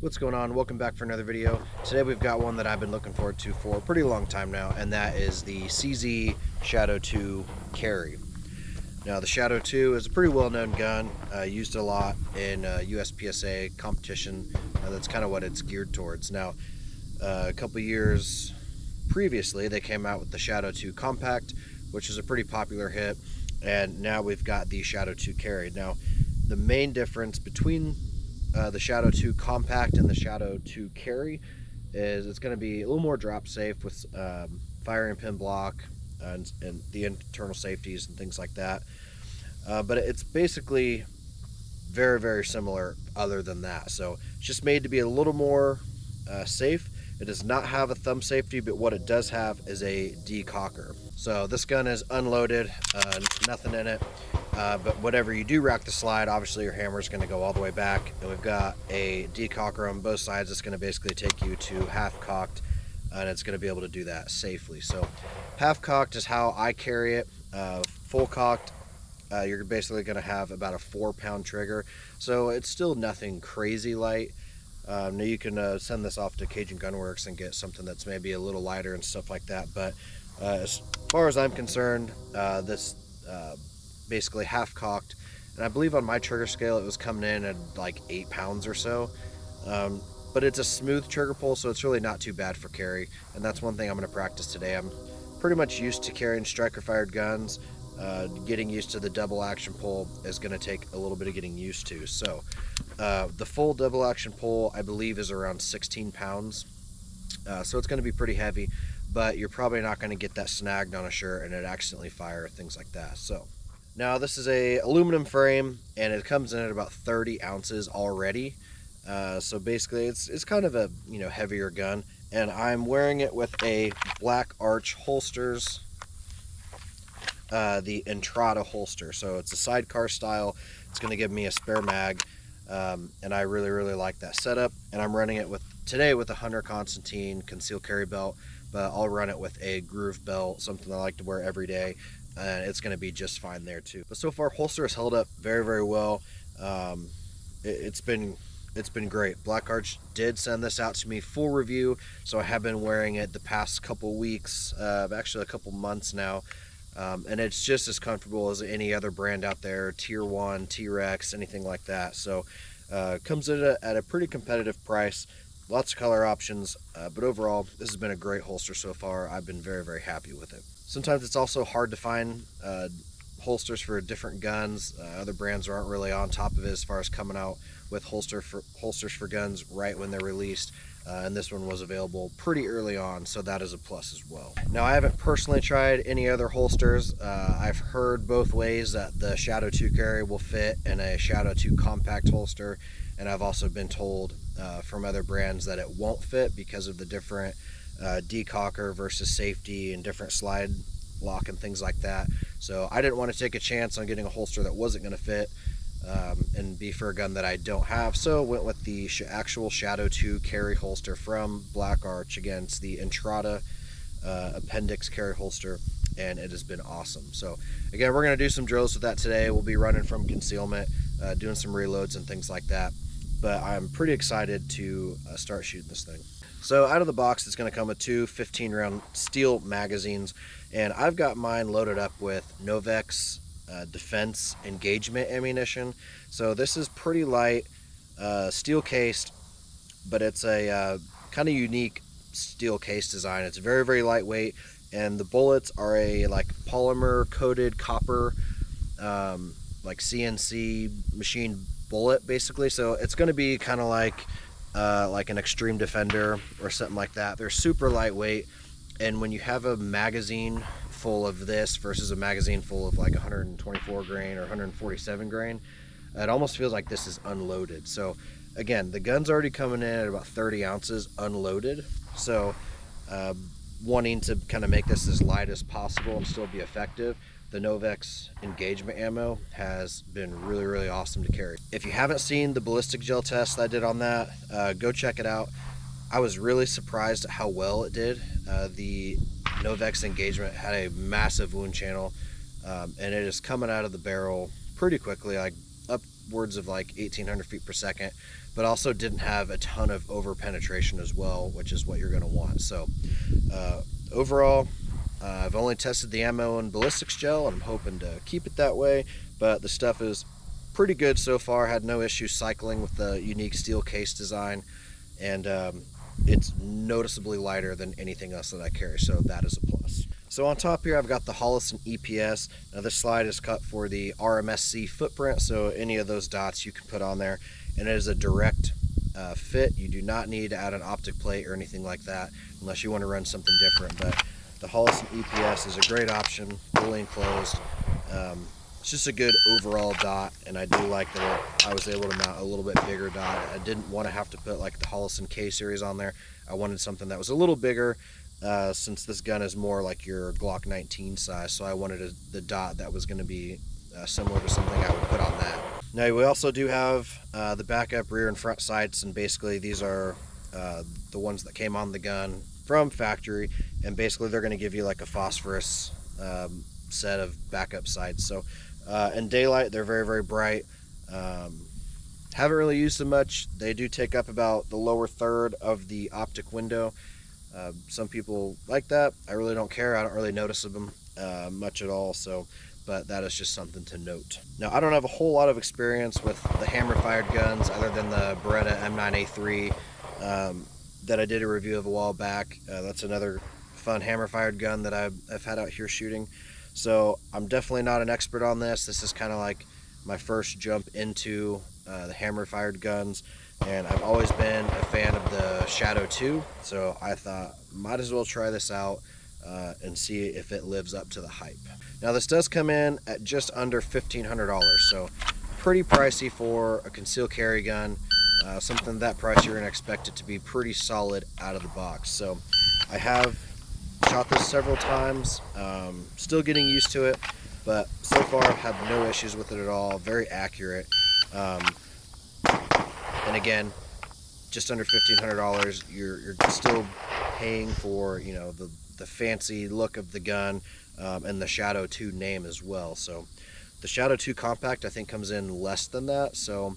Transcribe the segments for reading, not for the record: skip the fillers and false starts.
What's going on? Welcome back for another video. Today we've got one that I've been looking forward to for a pretty long time now, and that is the CZ Shadow 2 Carry. Now the Shadow 2 is a pretty well-known gun, used a lot in USPSA competition. That's kind of what it's geared towards. Now a couple years previously they came out with the Shadow 2 Compact, which is a pretty popular hit, and now we've got the Shadow 2 Carry. Now the main difference between the Shadow 2 Compact and the Shadow 2 Carry is it's going to be a little more drop safe with firing pin block and the internal safeties and things like that. But it's basically very similar other than that. So it's just made to be a little more safe. It does not have a thumb safety, but what it does have is a decocker. So this gun is unloaded, nothing in it. But whatever you do rack the slide, obviously your hammer is going to go all the way back, and we've got a decocker on both sides. It's going to basically take you to half cocked, and it's going to be able to do that safely. So half cocked is how I carry it. Full cocked, you're basically going to have about a 4-pound trigger, so it's still nothing crazy light. Now you can send this off to Cajun Gunworks and get something that's maybe a little lighter and stuff like that, but as far as I'm concerned, this basically half cocked, and I believe on my trigger scale it was coming in at like 8 pounds or so, but it's a smooth trigger pull, so it's really not too bad for carry, and that's one thing I'm going to practice today. I'm pretty much used to carrying striker fired guns. Getting used to the double action pull is going to take a little bit of getting used to. So the full double action pull I believe is around 16 pounds, so it's going to be pretty heavy, but you're probably not going to get that snagged on a shirt and it accidentally fire, things like that. So now this is a aluminum frame, and it comes in at about 30 ounces already. So basically it's kind of a heavier gun, and I'm wearing it with a black Arch holsters, the Entrada holster. So it's a sidecar style. It's going to give me a spare mag, and I really like that setup. And I'm running it today with a Hunter Constantine Conceal carry belt, but I'll run it with a groove belt, something I like to wear every day. And it's going to be just fine there too. But so far holster has held up very well. It's been great. Black Arch did send this out to me full review, so I have been wearing it the past couple weeks, actually a couple months now, and it's just as comfortable as any other brand out there, Tier 1, T-Rex, anything like that. So comes in at a pretty competitive price, lots of color options, but overall this has been a great holster so far. I've been very happy with it. Sometimes it's also hard to find holsters for different guns. Other brands aren't really on top of it as far as coming out with holsters for guns right when they're released, and this one was available pretty early on, so that is a plus as well. Now I haven't personally tried any other holsters. I've heard both ways that the Shadow 2 Carry will fit in a Shadow 2 Compact holster, and I've also been told from other brands that it won't fit because of the different decocker versus safety and different slide lock and things like that. So I didn't want to take a chance on getting a holster that wasn't going to fit and be for a gun that I don't have, so went with the actual Shadow 2 carry holster from Black Arch. Again, it's the Entrada Appendix carry holster, and it has been awesome. So again, we're going to do some drills with that today. We'll be running from concealment, doing some reloads and things like that, but I'm pretty excited to start shooting this thing. So out of the box, it's going to come with two 15-round steel magazines, and I've got mine loaded up with NOVX Defense Engagement ammunition. So this is pretty light, steel cased, but it's a kind of unique steel case design. It's very lightweight, and the bullets are a polymer coated copper, like CNC machine bullet basically. So it's going to be kind of like an Extreme Defender or something like that. They're super lightweight, and when you have a magazine full of this versus a magazine full of like 124 grain or 147 grain, it almost feels like this is unloaded. So again, the gun's already coming in at about 30 ounces unloaded, so wanting to kind of make this as light as possible and still be effective, the NOVX Engagement ammo has been really awesome to carry. If you haven't seen the ballistic gel test I did on that, go check it out. I was really surprised at how well it did. The NOVX Engagement had a massive wound channel, and it is coming out of the barrel pretty quickly, like upwards of like 1800 feet per second. but also didn't have a ton of over penetration as well, which is what you're going to want. So overall, I've only tested the ammo and ballistics gel, and I'm hoping to keep it that way, but the stuff is pretty good so far. Had no issues cycling with the unique steel case design, and it's noticeably lighter than anything else that I carry, so that is a plus. So on top here I've got the Holliston EPS. Now this slide is cut for the RMSC footprint, so any of those dots you can put on there, and it is a direct fit. You do not need to add an optic plate or anything like that unless you want to run something different, but the Holliston EPS is a great option, fully enclosed. It's just a good overall dot, and I do like that I was able to mount a little bit bigger dot. I didn't want to have to put like the Holliston K series on there. I wanted something that was a little bigger, since this gun is more like your Glock 19 size, so I wanted the dot that was going to be similar to something I would put on that. Now we also do have the backup rear and front sights, and basically these are the ones that came on the gun from factory, and basically they're going to give you like a phosphorus set of backup sights. So in daylight they're very, very bright. Haven't really used them much. They do take up about the lower third of the optic window. Some people like that. I really don't care. I don't really notice them much at all, so but that is just something to note. Now I don't have a whole lot of experience with the hammer fired guns other than the Beretta M9A3 that I did a review of a while back. That's another fun hammer fired gun that I've had out here shooting. So I'm definitely not an expert on this. This is kind of like my first jump into the hammer fired guns, and I've always been a fan of the Shadow 2, so I thought might as well try this out and see if it lives up to the hype. Now this does come in at just under $1,500, so pretty pricey for a concealed carry gun. Something that price you're going to expect it to be pretty solid out of the box. So I have shot this several times, still getting used to it, but so far I've had no issues with it at all. Very accurate, and again, just under $1,500. You're still paying for, you know, the fancy look of the gun, and the Shadow 2 name as well. So the Shadow 2 Compact I think comes in less than that, so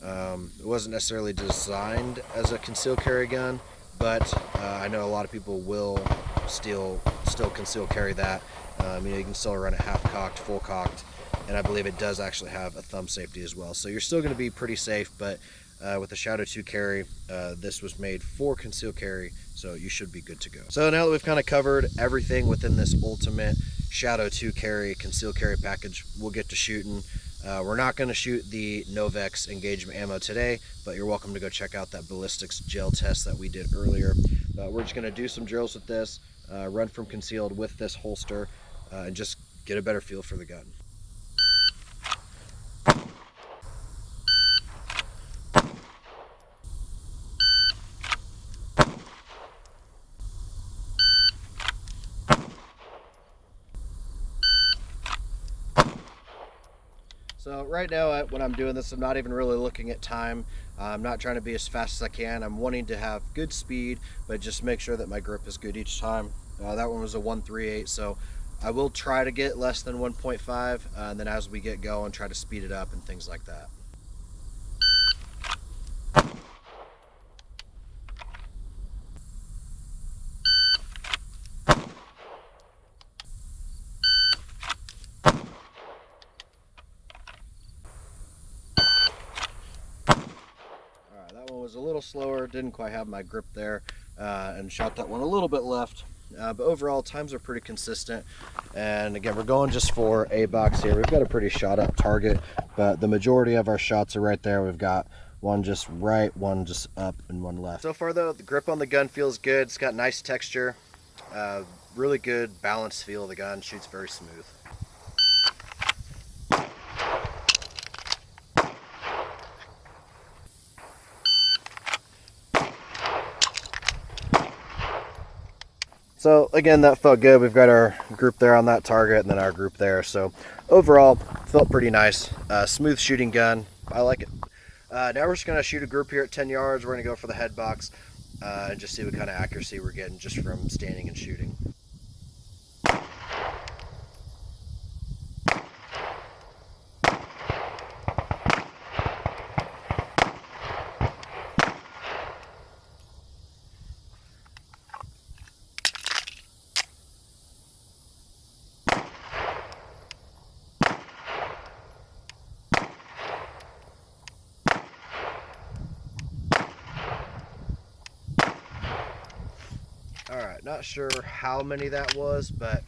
it wasn't necessarily designed as a concealed carry gun, but I know a lot of people will still conceal carry that. You know, you can still run it half cocked, full cocked, and I believe it does actually have a thumb safety as well. So you're still going to be pretty safe, but with the Shadow 2 carry, this was made for concealed carry, so you should be good to go. So now that we've kind of covered everything within this ultimate Shadow 2 carry concealed carry package, we'll get to shooting. We're not going to shoot the NOVX Engagement ammo today, but you're welcome to go check out that ballistics gel test that we did earlier. We're just going to do some drills with this, run from concealed with this holster, and just get a better feel for the gun. So right now when I'm doing this, I'm not even really looking at time. I'm not trying to be as fast as I can. I'm wanting to have good speed, but just make sure that my grip is good each time. That one was a 1.38, so I will try to get less than 1.5, and then as we get going, try to speed it up and things like that. That one was a little slower, didn't quite have my grip there, and shot that one a little bit left. But overall, times are pretty consistent. And again, we're going just for a box here. We've got a pretty shot up target, but the majority of our shots are right there. We've got one just right, one just up, and one left. So far though, the grip on the gun feels good. It's got nice texture, really good balanced feel of the gun, shoots very smooth. So again, that felt good. We've got our group there on that target and then our group there. So overall, felt pretty nice. Smooth shooting gun. I like it. Now we're just gonna shoot a group here at 10 yards. We're gonna go for the head box and just see what kind of accuracy we're getting just from standing and shooting. right, not sure how many that was, but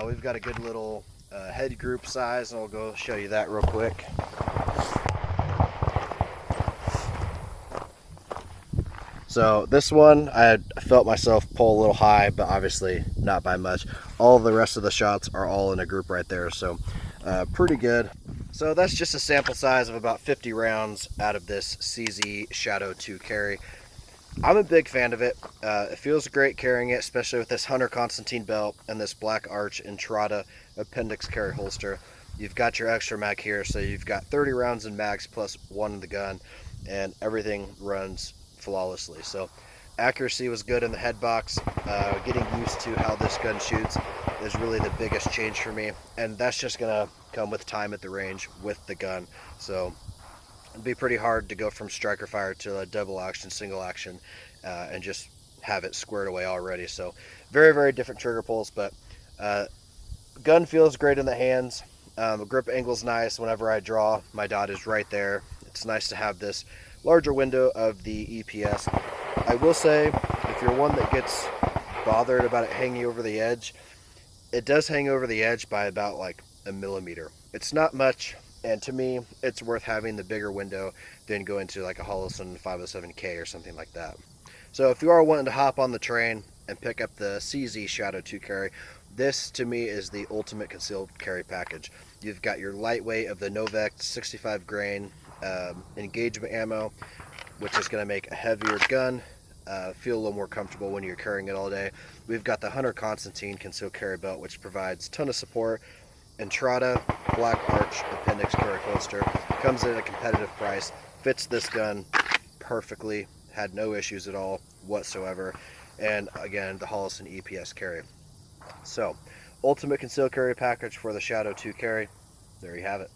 we've got a good little head group size, and I'll go show you that real quick. So this one, I felt myself pull a little high, but obviously not by much. All the rest of the shots are all in a group right there, so pretty good. So that's just a sample size of about 50 rounds out of this CZ Shadow 2 carry. I'm a big fan of it. It feels great carrying it, especially with this Hunter Constantine belt and this black Arch Entrada Appendix carry holster. You've got your extra mag here, so you've got 30 rounds in mags plus one in the gun, and everything runs flawlessly. So accuracy was good in the head box. Getting used to how this gun shoots is really the biggest change for me, and that's just gonna come with time at the range with the gun. So it'd be pretty hard to go from striker fire to a double action, single action, and just have it squared away already. So very, very different trigger pulls, but gun feels great in the hands. Grip angle's nice. Whenever I draw, my dot is right there. It's nice to have this larger window of the EPS. I will say, if you're one that gets bothered about it hanging over the edge, it does hang over the edge by about like a millimeter. It's not much, and to me, it's worth having the bigger window than go into like a Holosun 507K or something like that. So if you are wanting to hop on the train and pick up the CZ Shadow 2 carry, this to me is the ultimate concealed carry package. You've got your lightweight of the NOVX 65 grain engagement ammo, which is going to make a heavier gun feel a little more comfortable when you're carrying it all day. We've got the Hunter Constantine concealed carry belt, which provides a ton of support. Entrada black Arch Appendix carry holster comes in at a competitive price, fits this gun perfectly, had no issues at all whatsoever, and again the Holosun EPS carry. So ultimate concealed carry package for the Shadow 2 carry. There you have it.